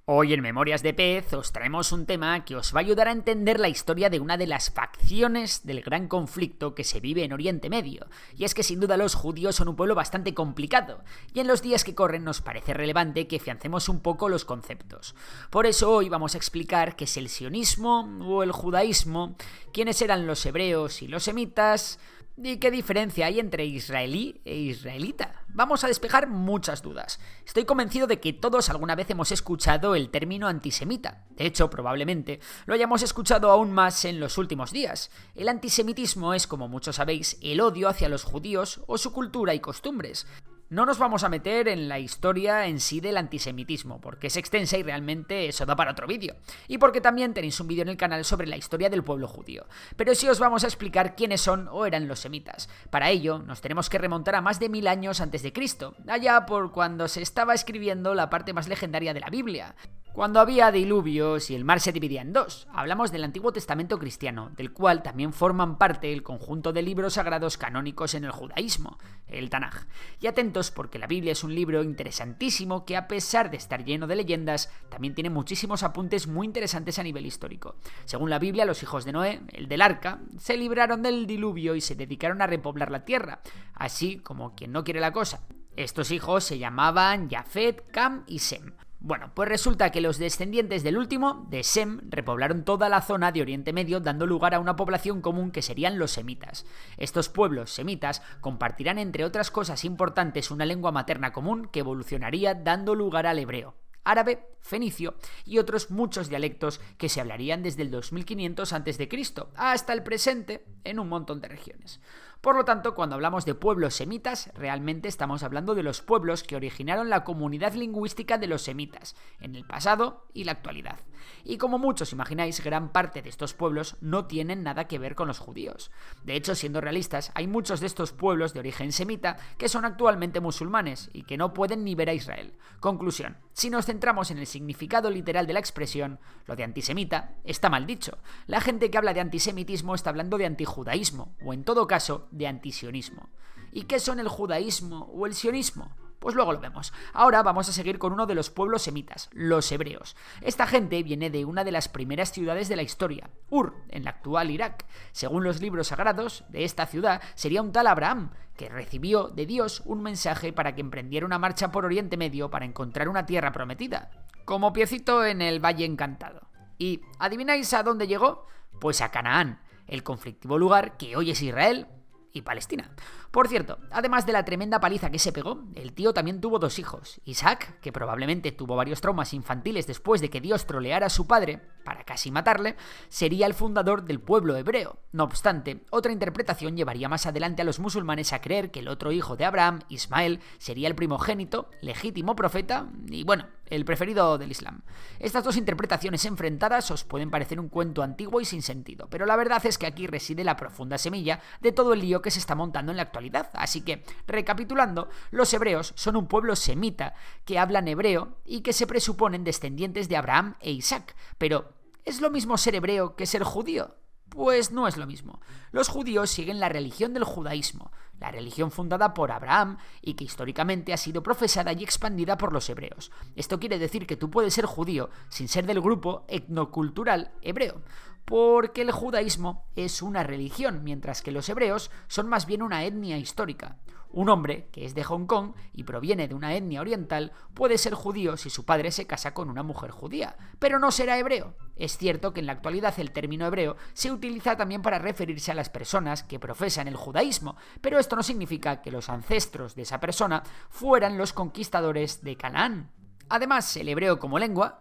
Hoy en Memorias de Pez os traemos un tema que os va a ayudar a entender la historia de una de las facciones del gran conflicto que se vive en Oriente Medio, y es que sin duda los judíos son un pueblo bastante complicado, y en los días que corren nos parece relevante que afiancemos un poco los conceptos. Por eso hoy vamos a explicar qué es el sionismo o el judaísmo, quiénes eran los hebreos y los semitas, y qué diferencia hay entre israelí e israelita. Vamos a despejar muchas dudas. Estoy convencido de que todos alguna vez hemos escuchado el término antisemita. De hecho, probablemente lo hayamos escuchado aún más en los últimos días. El antisemitismo es, como muchos sabéis, el odio hacia los judíos o su cultura y costumbres. No nos vamos a meter en la historia en sí del antisemitismo, porque es extensa y realmente eso da para otro vídeo. Y porque también tenéis un vídeo en el canal sobre la historia del pueblo judío. Pero sí os vamos a explicar quiénes son o eran los semitas. Para ello, nos tenemos que remontar a más de 1000 años antes de Cristo, allá por cuando se estaba escribiendo la parte más legendaria de la Biblia. Cuando había diluvios y el mar se dividía en dos. Hablamos del Antiguo Testamento cristiano, del cual también forman parte el conjunto de libros sagrados canónicos en el judaísmo, el Tanaj. Y atentos porque la Biblia es un libro interesantísimo que, a pesar de estar lleno de leyendas, también tiene muchísimos apuntes muy interesantes a nivel histórico. Según la Biblia, los hijos de Noé, el del arca, se libraron del diluvio y se dedicaron a repoblar la tierra, así como quien no quiere la cosa. Estos hijos se llamaban Jafet, Cam y Sem. Bueno, pues resulta que los descendientes del último, de Sem, repoblaron toda la zona de Oriente Medio, dando lugar a una población común que serían los semitas. Estos pueblos semitas compartirán, entre otras cosas importantes, una lengua materna común que evolucionaría dando lugar al hebreo, árabe, fenicio y otros muchos dialectos que se hablarían desde el 2500 a.C. hasta el presente en un montón de regiones. Por lo tanto, cuando hablamos de pueblos semitas, realmente estamos hablando de los pueblos que originaron la comunidad lingüística de los semitas, en el pasado y la actualidad. Y como muchos imagináis, gran parte de estos pueblos no tienen nada que ver con los judíos. De hecho, siendo realistas, hay muchos de estos pueblos de origen semita que son actualmente musulmanes y que no pueden ni ver a Israel. Conclusión: si nos centramos en el significado literal de la expresión, lo de antisemita está mal dicho. La gente que habla de antisemitismo está hablando de antijudaísmo, o en todo caso, de antisionismo. ¿Y qué son el judaísmo o el sionismo? Pues luego lo vemos. Ahora vamos a seguir con uno de los pueblos semitas, los hebreos. Esta gente viene de una de las primeras ciudades de la historia, Ur, en la actual Irak. Según los libros sagrados, de esta ciudad sería un tal Abraham, que recibió de Dios un mensaje para que emprendiera una marcha por Oriente Medio para encontrar una tierra prometida, como piecito en el Valle Encantado. ¿Y adivináis a dónde llegó? Pues a Canaán, el conflictivo lugar que hoy es Israel y Palestina. Por cierto, además de la tremenda paliza que se pegó, el tío también tuvo 2 hijos. Isaac, que probablemente tuvo varios traumas infantiles después de que Dios troleara a su padre para casi matarle, sería el fundador del pueblo hebreo. No obstante, otra interpretación llevaría más adelante a los musulmanes a creer que el otro hijo de Abraham, Ismael, sería el primogénito, legítimo profeta y, bueno, el preferido del Islam. Estas dos interpretaciones enfrentadas os pueden parecer un cuento antiguo y sin sentido, pero la verdad es que aquí reside la profunda semilla de todo el lío que se está montando en la actualidad. Así que, recapitulando, los hebreos son un pueblo semita que hablan hebreo y que se presuponen descendientes de Abraham e Isaac. Pero, ¿es lo mismo ser hebreo que ser judío? Pues no es lo mismo. Los judíos siguen la religión del judaísmo, la religión fundada por Abraham y que históricamente ha sido profesada y expandida por los hebreos. Esto quiere decir que tú puedes ser judío sin ser del grupo etnocultural hebreo, porque el judaísmo es una religión, mientras que los hebreos son más bien una etnia histórica. Un hombre que es de Hong Kong y proviene de una etnia oriental puede ser judío si su padre se casa con una mujer judía, pero no será hebreo. Es cierto que en la actualidad el término hebreo se utiliza también para referirse a las personas que profesan el judaísmo, pero esto no significa que los ancestros de esa persona fueran los conquistadores de Canaán. Además, el hebreo como lengua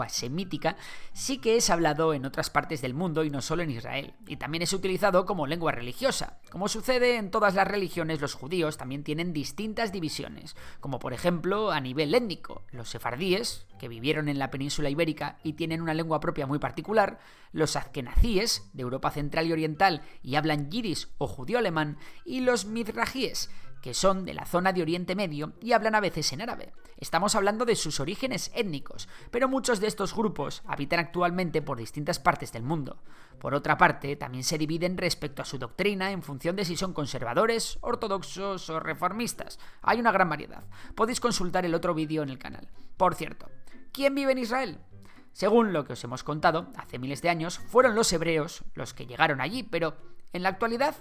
semítica, sí que es hablado en otras partes del mundo y no solo en Israel, y también es utilizado como lengua religiosa. Como sucede en todas las religiones, los judíos también tienen distintas divisiones, como por ejemplo a nivel étnico, los sefardíes, que vivieron en la península ibérica y tienen una lengua propia muy particular, los azkenazíes, de Europa central y oriental y hablan yiddish o judío alemán, y los mizrajíes, que son de la zona de Oriente Medio y hablan a veces en árabe. Estamos hablando de sus orígenes étnicos, pero muchos de estos grupos habitan actualmente por distintas partes del mundo. Por otra parte, también se dividen respecto a su doctrina en función de si son conservadores, ortodoxos o reformistas. Hay una gran variedad. Podéis consultar el otro vídeo en el canal. Por cierto, ¿Quién vive en Israel? Según lo que os hemos contado, hace miles de años fueron los hebreos los que llegaron allí, pero en la actualidad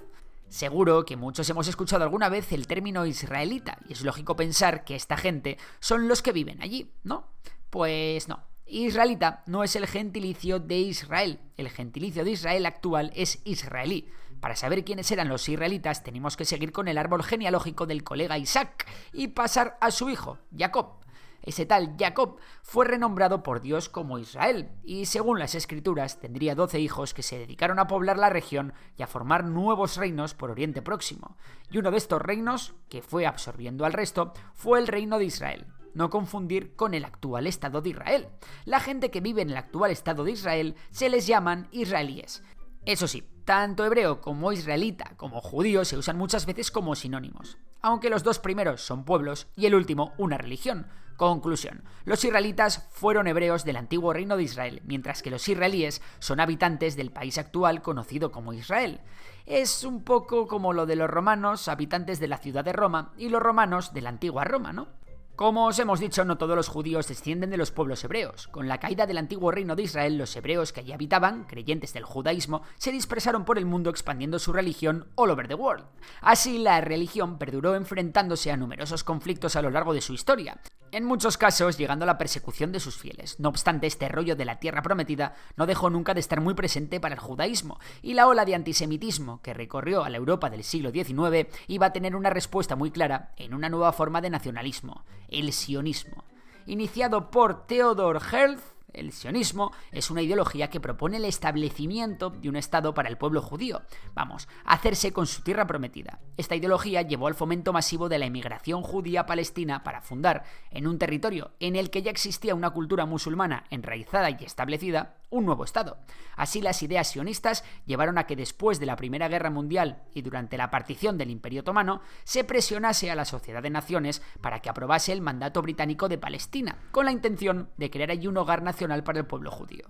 seguro que muchos hemos escuchado alguna vez el término israelita, y es lógico pensar que esta gente son los que viven allí, ¿no? Pues no. Israelita no es el gentilicio de Israel. El gentilicio de Israel actual es israelí. Para saber quiénes eran los israelitas tenemos que seguir con el árbol genealógico del colega Isaac y pasar a su hijo, Jacob. Ese tal Jacob fue renombrado por Dios como Israel y según las escrituras tendría 12 hijos que se dedicaron a poblar la región y a formar nuevos reinos por Oriente Próximo. Y uno de estos reinos, que fue absorbiendo al resto, fue el reino de Israel. No confundir con el actual Estado de Israel. La gente que vive en el actual Estado de Israel se les llaman israelíes. Eso sí, tanto hebreo como israelita como judío se usan muchas veces como sinónimos, aunque los dos primeros son pueblos y el último una religión. Conclusión, los israelitas fueron hebreos del antiguo reino de Israel, mientras que los israelíes son habitantes del país actual conocido como Israel. Es un poco como lo de los romanos, habitantes de la ciudad de Roma, y los romanos de la antigua Roma, ¿no? Como os hemos dicho, no todos los judíos descienden de los pueblos hebreos. Con la caída del antiguo reino de Israel, los hebreos que allí habitaban, creyentes del judaísmo, se dispersaron por el mundo expandiendo su religión all over the world. Así, la religión perduró enfrentándose a numerosos conflictos a lo largo de su historia, en muchos casos llegando a la persecución de sus fieles. No obstante, este rollo de la tierra prometida no dejó nunca de estar muy presente para el judaísmo, y la ola de antisemitismo que recorrió a la Europa del siglo XIX iba a tener una respuesta muy clara en una nueva forma de nacionalismo: el sionismo. Iniciado por Theodor Herzl, el sionismo es una ideología que propone el establecimiento de un Estado para el pueblo judío. Vamos, hacerse con su tierra prometida. Esta ideología llevó al fomento masivo de la emigración judía palestina para fundar, en un territorio en el que ya existía una cultura musulmana enraizada y establecida, un nuevo Estado. Así, las ideas sionistas llevaron a que después de la Primera Guerra Mundial y durante la partición del Imperio Otomano se presionase a la Sociedad de Naciones para que aprobase el mandato británico de Palestina, con la intención de crear allí un hogar nacional para el pueblo judío.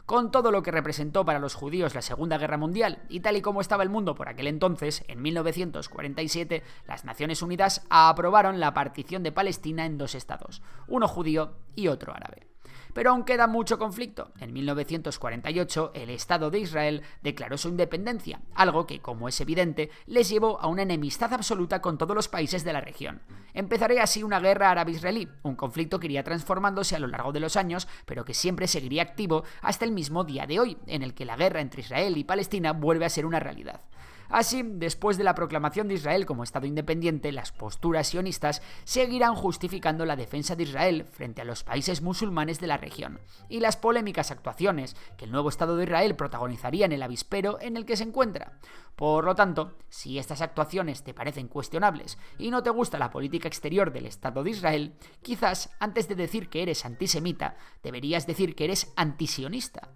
Con todo lo que representó para los judíos la Segunda Guerra Mundial y tal y como estaba el mundo por aquel entonces, en 1947 las Naciones Unidas aprobaron la partición de Palestina en dos estados, uno judío y otro árabe. Pero aún queda mucho conflicto. En 1948, el Estado de Israel declaró su independencia, algo que, como es evidente, les llevó a una enemistad absoluta con todos los países de la región. Empezaría así una guerra árabe-israelí, un conflicto que iría transformándose a lo largo de los años, pero que siempre seguiría activo hasta el mismo día de hoy, en el que la guerra entre Israel y Palestina vuelve a ser una realidad. Así, después de la proclamación de Israel como Estado independiente, las posturas sionistas seguirán justificando la defensa de Israel frente a los países musulmanes de la región, y las polémicas actuaciones que el nuevo Estado de Israel protagonizaría en el avispero en el que se encuentra. Por lo tanto, si estas actuaciones te parecen cuestionables y no te gusta la política exterior del Estado de Israel, quizás antes de decir que eres antisemita, deberías decir que eres antisionista.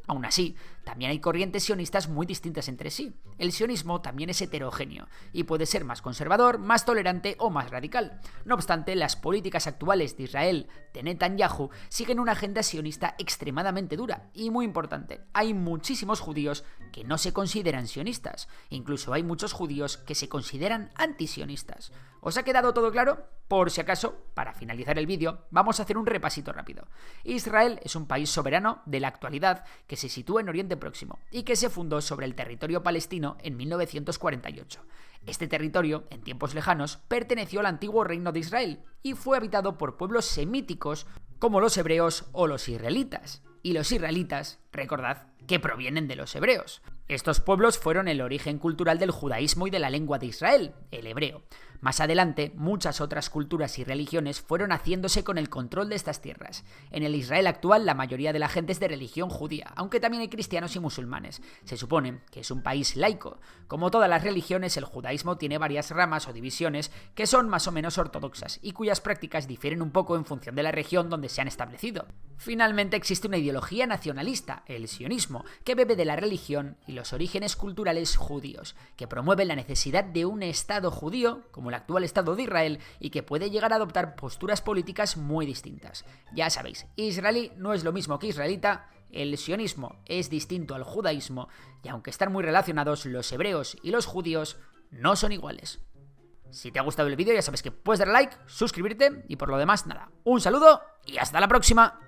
Aún así, también hay corrientes sionistas muy distintas entre sí. El sionismo también es heterogéneo y puede ser más conservador, más tolerante o más radical. No obstante, las políticas actuales de Israel de Netanyahu siguen una agenda sionista extremadamente dura y muy importante. Hay muchísimos judíos que no se consideran sionistas. Incluso hay muchos judíos que se consideran antisionistas. ¿Os ha quedado todo claro? Por si acaso, para finalizar el vídeo, vamos a hacer un repasito rápido. Israel es un país soberano de la actualidad que se sitúa en Oriente Próximo y que se fundó sobre el territorio palestino en 1948. Este territorio, en tiempos lejanos, perteneció al antiguo reino de Israel y fue habitado por pueblos semíticos como los hebreos o los israelitas. Y los israelitas, recordad, que provienen de los hebreos. Estos pueblos fueron el origen cultural del judaísmo y de la lengua de Israel, el hebreo. Más adelante, muchas otras culturas y religiones fueron haciéndose con el control de estas tierras. En el Israel actual, la mayoría de la gente es de religión judía, aunque también hay cristianos y musulmanes. Se supone que es un país laico. Como todas las religiones, el judaísmo tiene varias ramas o divisiones que son más o menos ortodoxas y cuyas prácticas difieren un poco en función de la región donde se han establecido. Finalmente, existe una ideología nacionalista, el sionismo, que bebe de la religión y los orígenes culturales judíos, que promueve la necesidad de un Estado judío, como el actual Estado de Israel, y que puede llegar a adoptar posturas políticas muy distintas. Ya sabéis, israelí no es lo mismo que israelita, el sionismo es distinto al judaísmo, y aunque están muy relacionados, los hebreos y los judíos no son iguales. Si te ha gustado el vídeo ya sabes que puedes dar like, suscribirte y por lo demás nada. Un saludo y hasta la próxima.